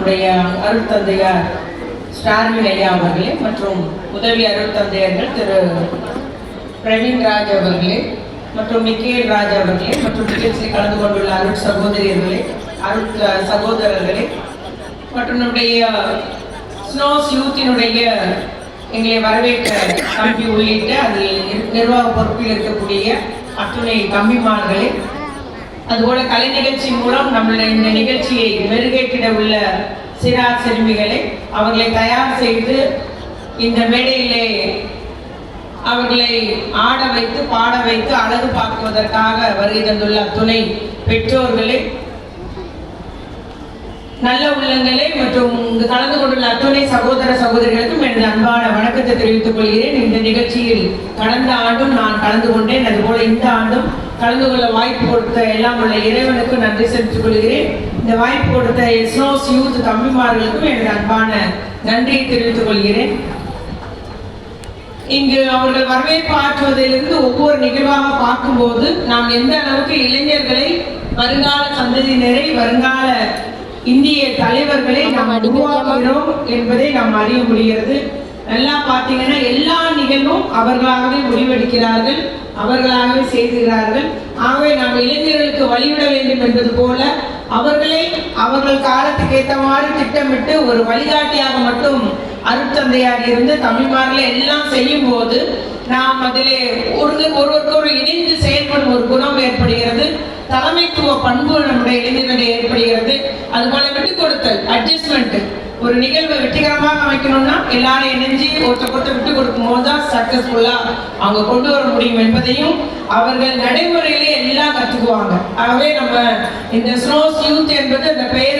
நம்முடைய அருட்தந்தையார் ஸ்டார்வின் ஐயா அவர்களே மற்றும் உதவி அருட்தந்தையர்கள் திரு பிரவீன் ராஜ் அவர்களே மற்றும் மிக்கேல் ராஜ் அவர்களே மற்றும் நிகழ்ச்சியில் கலந்து கொண்டுள்ள அருட் சகோதரியர்களே, அருட் சகோதரர்களே மற்றும் நம்முடைய ஸ்னோஸ் யூத்தினுடைய எங்களை வரவேற்ற தம்பி உள்ளிட்ட அதில் நிர்வாக பொறுப்பில் இருக்கக்கூடிய அத்துணை தம்பிமார்களே, அதுபோல கலை நிகழ்ச்சி மூலம் நம்மளுடைய இந்த நிகழ்ச்சியை மெருகேற்றிட உள்ள சிறார் சிறுமிகளை, அவர்களை தயார் செய்து இந்த மேடையிலே அவர்களை ஆட வைத்து பாட வைத்து அழகு பார்க்குவதற்காக வருகை தந்துள்ள துணை பெற்றோர்களே, நல்ல உள்ளங்களே மற்றும் இங்கு கலந்து கொண்டுள்ள அத்துணை சகோதர சகோதரிகளுக்கும் எனது அன்பான வணக்கத்தை தெரிவித்துக் கொள்கிறேன். இந்த நிகழ்ச்சியில் கடந்த ஆண்டும் நான் கலந்து கொண்டேன், அதுபோல இந்த ஆண்டும் கலந்து கொள்ள வாய்ப்பு கொடுத்த எல்லாம் உள்ள இறைவனுக்கு நன்றி செலுத்திக் கொள்கிறேன். இந்த வாய்ப்பு கொடுத்த ஸ்னோஸ் யூத் தம்பிமார்களுக்கும் எனது அன்பான நன்றியை தெரிவித்துக் கொள்கிறேன். இங்கு அவர்கள் வரவேற்பு ஆற்றுவதிலிருந்து ஒவ்வொரு நிகழ்வாக பார்க்கும்போது நாம் எந்த அளவுக்கு இளைஞர்களை, வருங்கால சந்ததியினரை, வருங்கால இந்திய தலைவர்களை நாம் உருவாக்குகிறோம் என்பதை நாம் அறிய முடிகிறது. நல்லா பார்த்தீங்கன்னா எல்லா நிகழ்வும் அவர்களாகவே முடிவெடுக்கிறார்கள், அவர்களாகவே செய்கிறார்கள். ஆகவே நாம் இளைஞர்களுக்கு வழிவிட வேண்டும் என்பது போல அவர்களை அவர்கள் காலத்துக்கு ஏற்றவாறு திட்டமிட்டு ஒரு வழிகாட்டியாக மட்டும் அருட்தந்தையாக இருந்து தமிழ்மார்களை எல்லாம் செய்யும் போது நாம் அதிலே ஒருவருக்கொரு இணைந்து செயல்படும் ஒரு குணம் ஏற்படுகிறது. தலைமைத்துவ பண்பு நம்முடைய இளைஞர்களிடையே ஏற்படுகிறது. அதுபோல விட்டுக் கொடுத்தல், அட்ஜஸ்ட்மெண்ட், ஒரு நிகழ்வை வெற்றிகரமாக அமைக்கணும்னா எல்லாரும் இணைஞ்சு ஒருத்தர் விட்டு கொடுக்கும் போது தான் சக்சஸ்ஃபுல்லா அவங்க கொண்டு வர முடியும் என்பதையும் அவர்கள் நடைமுறையிலே எல்லாம் கற்றுக்குவாங்க. ஆகவே நம்ம இந்த ஸ்னோஸ் யூத் என்பது அந்த பெயர்